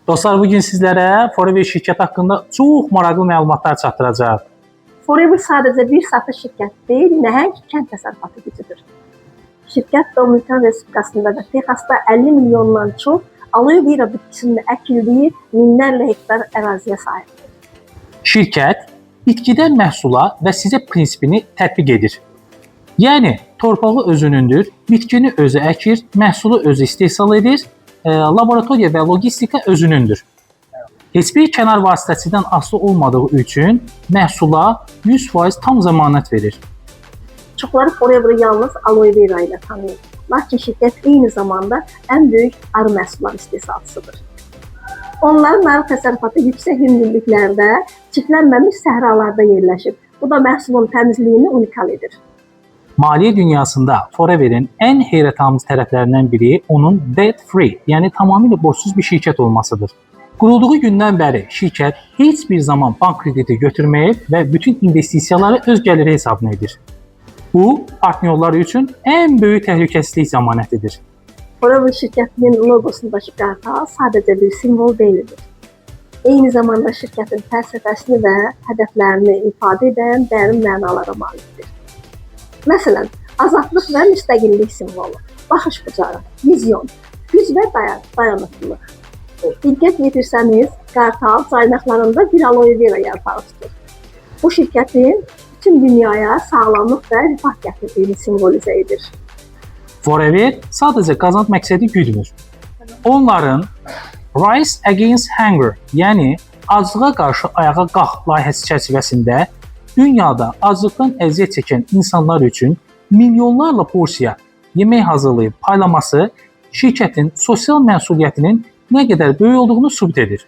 Dostlar, bugün sizlərə Forever şirkət haqqında çox maraqlı məlumatlar çatdıracaq. Forever sadəcə bir satış şirkəti deyil, nəhəng kənd təsərrüfatı gücüdür. Şirkət Dominikan Respublikasında və Texasda 50 milyondan çox aloe vera bitkisinin əkildiyi minlərlə hektar əraziyə sahibdir. Şirkət bitkidən məhsula və sizə prinsipini tətbiq edir. Yəni, torpağı özünündür, bitkini özü əkir, məhsulu özü istehsal edir, laboratoriya və logistika özünündür. Heç bir kənar vasitəçidən asılı olmadığı üçün məhsula 100% tam zəmanət verir. Çoxları Forever'ı yalnız aloe vera ilə tanıyır. Lakin şirkət eyni zamanda ən böyük arı məhsulları istehsalçısıdır. Onların arı təsərrüfatı yüksək hündürlüklərdə, çitlənməmiş səhralarda yerləşib. Bu da məhsulun təmizliyini unikal edir. Maliyyə dünyasında Forever'in ən heyrətamiz tərəflərindən biri onun debt-free, yəni tamamilə borcsuz bir şirkət olmasıdır. Qurulduğu gündən bəri şirkət heç bir zaman bank krediti götürməyib və bütün investisiyaları öz gəliri hesabına edir. Bu, partnyorlar üçün ən böyük təhlükəsizlik zəmanətidir. Forever şirkətinin logosundakı qartal sadəcə bir simvol deyildir. Eyni zamanda şirkətin fəlsəfəsini və hədəflərini ifadə edən dərin mənalara malikdir. Məsələn, azadlıq və müstəqillik simvolu, baxış bucağı, vizyon, güc və dayanıqlılıq. Diqqət yetirsəniz, qartal caynaqlarında bir aloe vera yarpağı tutur. Bu şirkətin bütün dünyaya sağlamlıq və rifah gətirdiyini simvolizə edir. Forever sadəcə qazanc məqsədi güdmür. Onların Rise Against Hunger, yəni aclığa qarşı ayağa qalx layihəsi çərçivəsində dünyada aclıqdan əziyyət çəkən insanlar üçün milyonlarla porsiya yemək hazırlayıb paylaması şirkətin sosial məsuliyyətinin nə qədər böyük olduğunu sübut edir.